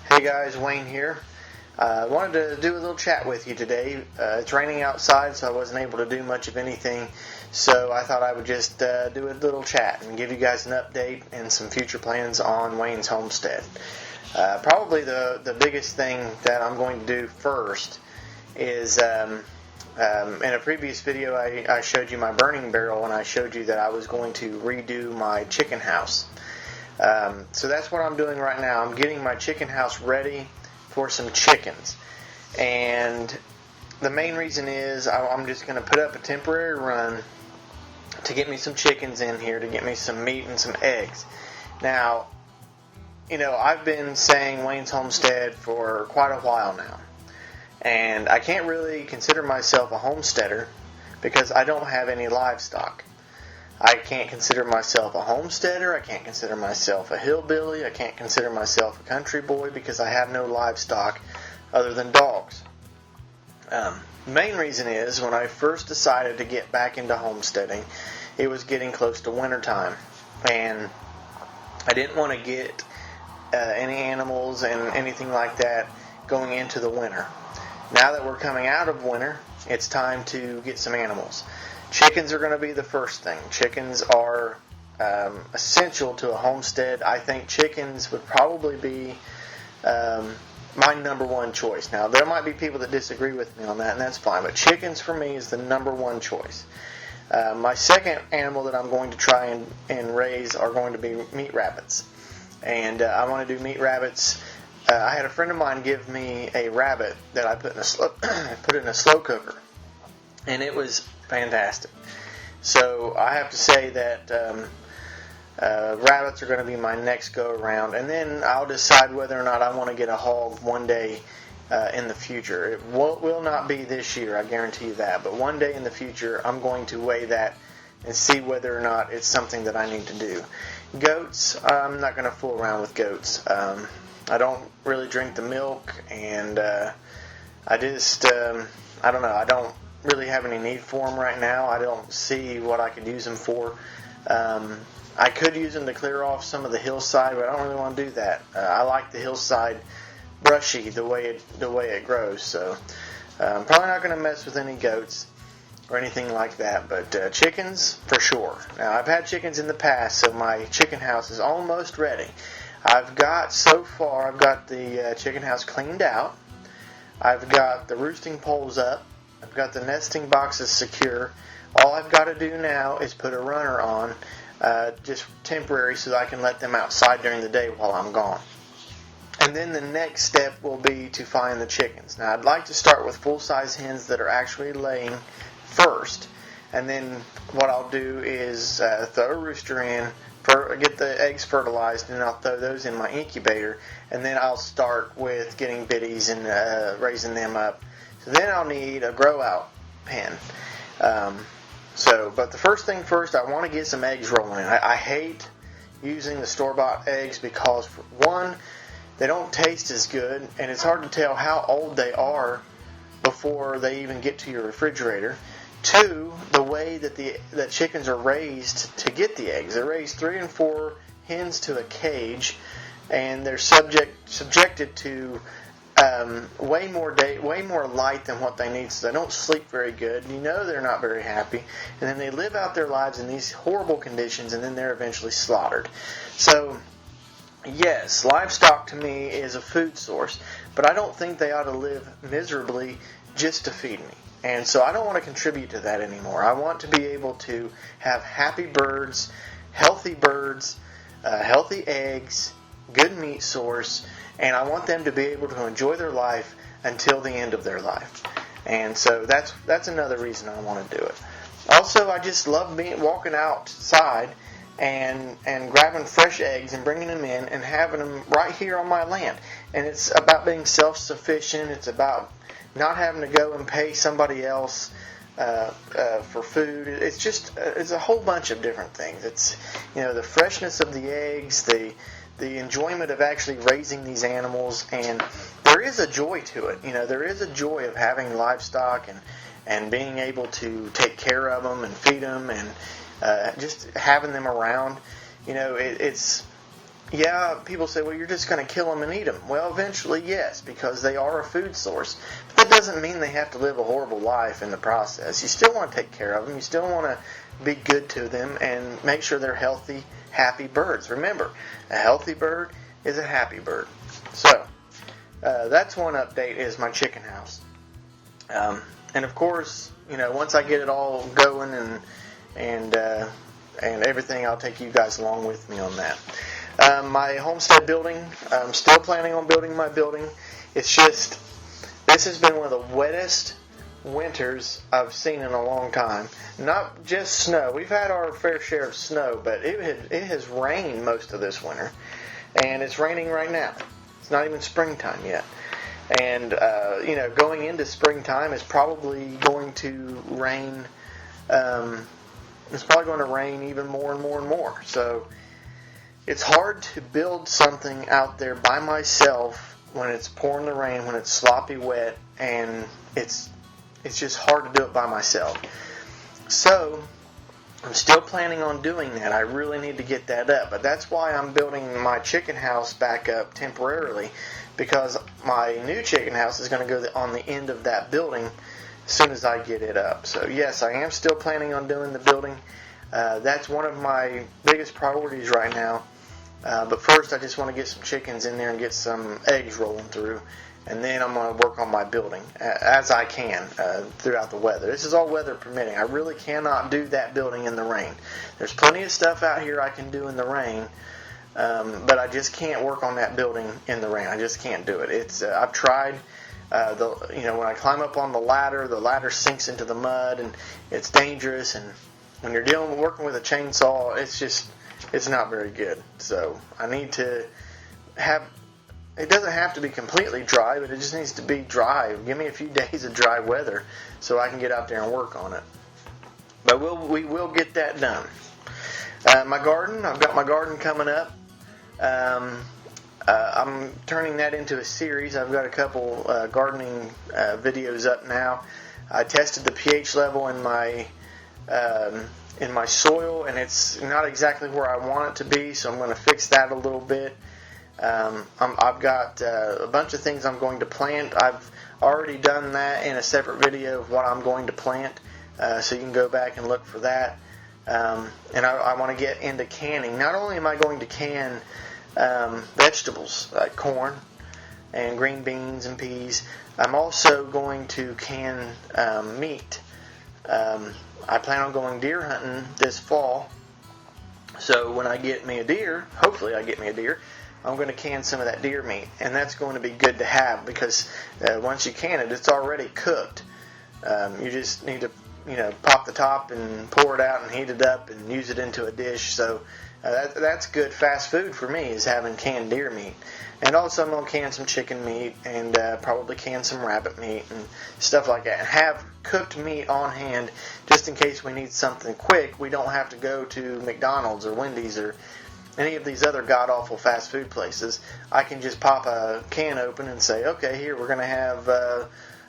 Hey guys, Wayne here. I wanted to do a little chat with you today. It's raining outside, so I wasn't able to do much of anything. So I thought I would just do a little chat and give you guys an update and some future plans on Wayne's homestead. Probably the biggest thing that I'm going to do first is in a previous video I showed you my burning barrel, and I showed you that I was going to redo my chicken house. So that's what I'm doing right now. I'm getting my chicken house ready for some chickens. And the main reason is I'm just going to put up a temporary run to get me some chickens in here, to get me some meat and some eggs. Now, I've been saying Wayne's Homestead for quite a while now. And I can't really consider myself a homesteader because I don't have any livestock. I can't consider myself a homesteader. I can't consider myself a hillbilly. I can't consider myself a country boy because I have no livestock other than dogs. The main reason is when I first decided to get back into homesteading, it was getting close to wintertime. And I didn't want to get any animals and anything like that going into the winter. Now that we're coming out of winter, it's time to get some animals. Chickens are going to be the first thing. Chickens are essential to a homestead. I think chickens would probably be my number one choice. Now, there might be people that disagree with me on that, and that's fine. But chickens, for me, is the number one choice. My second animal that I'm going to try and raise are going to be meat rabbits. And I want to do meat rabbits. I had a friend of mine give me a rabbit that I put in a slow cooker. And it was fantastic. So I have to say that rabbits are going to be my next go around, and then I'll decide whether or not I want to get a hog one day in the future. It will not be this year, I guarantee you that, but one day in the future I'm going to weigh that and see whether or not it's something that I need to do. Goats, I'm not going to fool around with goats. I don't really drink the milk, and I don't know, I don't really have any need for them right now. I don't see what I could use them for. I could use them to clear off some of the hillside, but I don't really want to do that. I like the hillside brushy the way it grows. So I'm probably not going to mess with any goats or anything like that. But chickens for sure. Now I've had chickens in the past, so my chicken house is almost ready. I've got the chicken house cleaned out. I've got the roosting poles up. I've got the nesting boxes secure. All I've got to do now is put a runner on, just temporary, so that I can let them outside during the day while I'm gone. And then the next step will be to find the chickens. Now, I'd like to start with full-size hens that are actually laying first. And then what I'll do is throw a rooster in, get the eggs fertilized, and I'll throw those in my incubator. And then I'll start with getting biddies and raising them up. So then I'll need a grow-out pen. But the first thing first, I want to get some eggs rolling. I hate using the store-bought eggs because, for one, they don't taste as good, and it's hard to tell how old they are before they even get to your refrigerator. Two, the way that chickens are raised to get the eggs. They're raised 3 and 4 hens to a cage, and they're subjected to way more light than what they need, so they don't sleep very good. They're not very happy, and then they live out their lives in these horrible conditions, and then they're eventually slaughtered. So, yes, livestock to me is a food source, but I don't think they ought to live miserably just to feed me. And so I don't want to contribute to that anymore. I want to be able to have happy birds, healthy eggs, good meat source, and I want them to be able to enjoy their life until the end of their life. And so that's another reason I want to do it. Also, I just love walking outside and grabbing fresh eggs and bringing them in and having them right here on my land. And it's about being self-sufficient. It's about not having to go and pay somebody else for food. It's a whole bunch of different things. It's the freshness of the eggs, the enjoyment of actually raising these animals, and there is a joy to it. There is a joy of having livestock and being able to take care of them and feed them and just having them around. It's yeah, people say, well, you're just going to kill them and eat them. Well, eventually, yes, because they are a food source. But that doesn't mean they have to live a horrible life in the process. You still want to take care of them. You still want to be good to them and make sure they're healthy, happy birds. Remember, a healthy bird is a happy bird. So, that's one update, is my chicken house. And of course, once I get it all going and everything, I'll take you guys along with me on that. My homestead building, I'm still planning on building my building. It's just, this has been one of the wettest winters I've seen in a long time. Not just snow. We've had our fair share of snow, but it has rained most of this winter. And it's raining right now. It's not even springtime yet. And, going into springtime, it's probably going to rain. It's probably going to rain even more and more and more. So it's hard to build something out there by myself when it's pouring the rain, when it's sloppy wet, and it's just hard to do it by myself. So I'm still planning on doing that. I really need to get that up. But that's why I'm building my chicken house back up temporarily, because my new chicken house is going to go on the end of that building as soon as I get it up. So yes, I am still planning on doing the building. That's one of my biggest priorities right now. But first, I just want to get some chickens in there and get some eggs rolling through. And then I'm going to work on my building as I can throughout the weather. This is all weather permitting. I really cannot do that building in the rain. There's plenty of stuff out here I can do in the rain, but I just can't work on that building in the rain. I just can't do it. I've tried. When I climb up on the ladder sinks into the mud, and it's dangerous. And when you're working with a chainsaw, it's not very good. So I need to have. It doesn't have to be completely dry, but it just needs to be dry. Give me a few days of dry weather so I can get out there and work on it. But we will get that done. My garden, I've got my garden coming up. I'm turning that into a series. I've got a couple gardening videos up now. I tested the pH level in my soil, and it's not exactly where I want it to be, so I'm going to fix that a little bit. I've got a bunch of things I'm going to plant. I've already done that in a separate video of what I'm going to plant, so you can go back and look for that. And I want to get into canning. Not only am I going to can vegetables like corn and green beans and peas, I'm also going to can meat. I plan on going deer hunting this fall, so when I get me a deer, hopefully I get me a deer, I'm going to can some of that deer meat, and that's going to be good to have because once you can it, it's already cooked. You just need to, pop the top and pour it out and heat it up and use it into a dish. So that's good fast food for me, is having canned deer meat. And also I'm going to can some chicken meat and probably can some rabbit meat and stuff like that. And have cooked meat on hand just in case we need something quick. We don't have to go to McDonald's or Wendy's or any of these other god-awful fast food places. I can just pop a can open and say, okay, here, we're going to have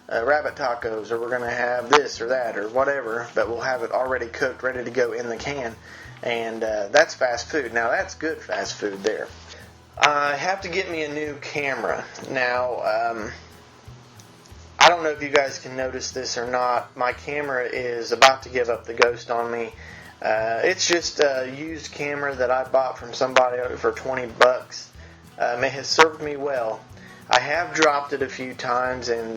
rabbit tacos, or we're going to have this or that or whatever, but we'll have it already cooked, ready to go in the can. And that's fast food. Now, that's good fast food there. I have to get me a new camera. Now, I don't know if you guys can notice this or not. My camera is about to give up the ghost on me. It's just a used camera that I bought from somebody for $20. It has served me well. I have dropped it a few times, and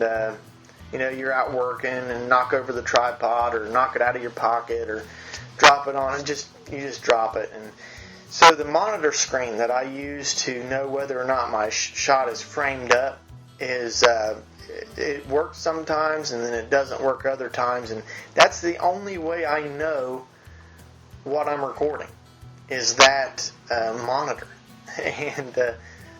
you're out working and knock over the tripod or knock it out of your pocket or drop it on, and you just drop it. And so the monitor screen that I use to know whether or not my shot is framed up is it works sometimes, and then it doesn't work other times, and that's the only way I know what I'm recording, is that monitor. And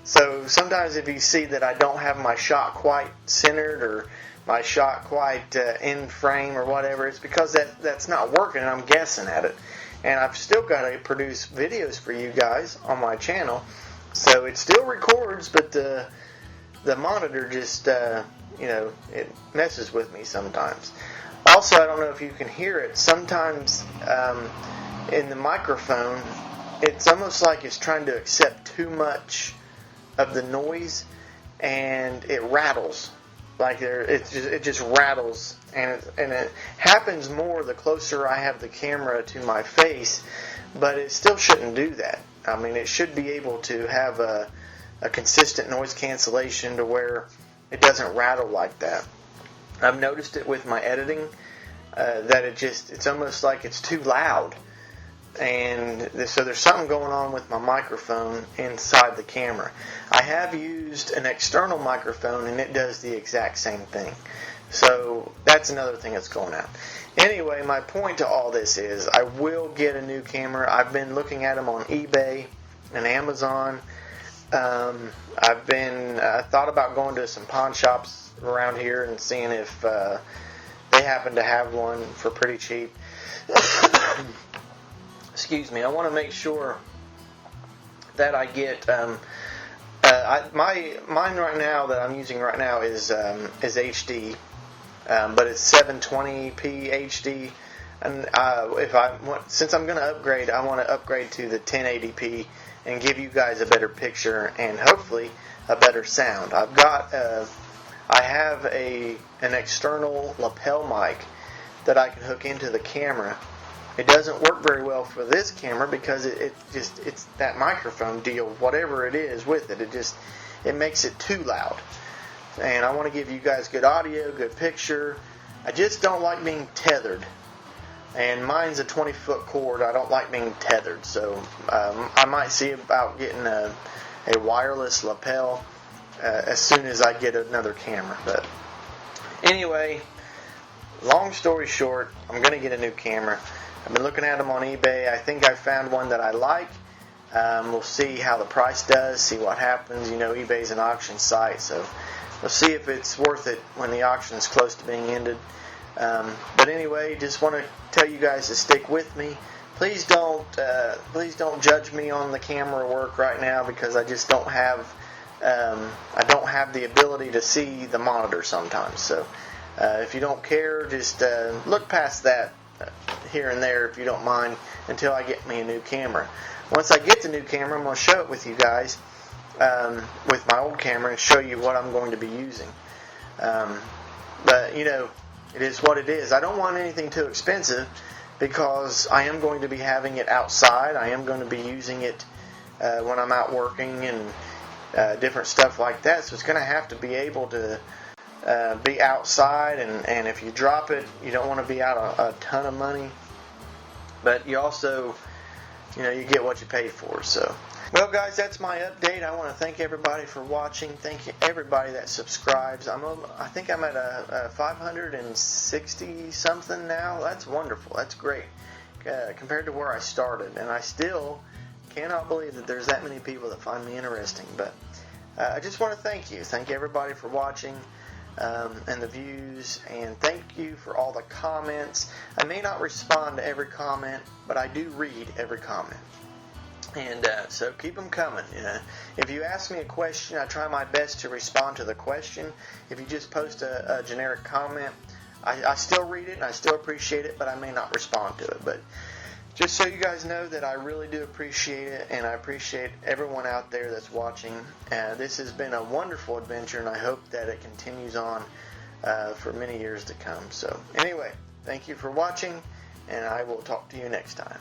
so sometimes if you see that I don't have my shot quite centered or my shot quite in frame or whatever, it's because that's not working and I'm guessing at it. And I've still got to produce videos for you guys on my channel, so it still records, but the monitor just it messes with me sometimes. Also, I don't know if you can hear it, sometimes in the microphone it's almost like it's trying to accept too much of the noise, and it rattles. Like it just rattles, and it happens more the closer I have the camera to my face, but it still shouldn't do that. I mean, it should be able to have a consistent noise cancellation to where it doesn't rattle like that. I've noticed it with my editing, that it's almost like it's too loud. And so there's something going on with my microphone inside the camera. I have used an external microphone, and it does the exact same thing. So that's another thing that's going on. Anyway, my point to all this is I will get a new camera. I've been looking at them on eBay and Amazon. I've thought about going to some pawn shops around here and seeing if they happen to have one for pretty cheap. Excuse me. I want to make sure that I get mine right now that I'm using right now is HD, but it's 720p HD. And since I'm going to upgrade, I want to upgrade to the 1080p and give you guys a better picture and hopefully a better sound. I have an external lapel mic that I can hook into the camera. It doesn't work very well for this camera because it's that microphone deal, whatever it is with it. It makes it too loud. And I want to give you guys good audio, good picture. I just don't like being tethered. And mine's a 20-foot cord. I don't like being tethered. So I might see about getting a wireless lapel as soon as I get another camera. But anyway, long story short, I'm going to get a new camera. I've been looking at them on eBay. I think I found one that I like. We'll see how the price does, see what happens. You know, eBay's an auction site, so we'll see if it's worth it when the auction is close to being ended. But anyway, just want to tell you guys to stick with me. Please don't judge me on the camera work right now because I just don't have the ability to see the monitor sometimes. So if you don't care, just look past that here and there if you don't mind until I get me a new camera. Once I get the new camera, I'm going to show it with you guys with my old camera and show you what I'm going to be using. But you know, it is what it is. I don't want anything too expensive because I am going to be having it outside. I am going to be using it when I'm out working and different stuff like that. So it's going to have to be able to be outside, and if you drop it, you don't want to be out a ton of money, but you also, you know, you get what you pay for. So, well, guys, that's my update. I want to thank everybody for watching. Thank you everybody that subscribes. I think I'm at a 560 something now. That's wonderful. That's great compared to where I started, and I still cannot believe that there's that many people that find me interesting. But I just want to thank everybody for watching. And the views, and thank you for all the comments. I may not respond to every comment, but I do read every comment, and so keep them coming. If you ask me a question, I try my best to respond to the question. If you just post a generic comment, I still read it and I still appreciate it, but I may not respond to it. But just so you guys know that I really do appreciate it, and I appreciate everyone out there that's watching. This has been a wonderful adventure, and I hope that it continues on for many years to come. So anyway, thank you for watching, and I will talk to you next time.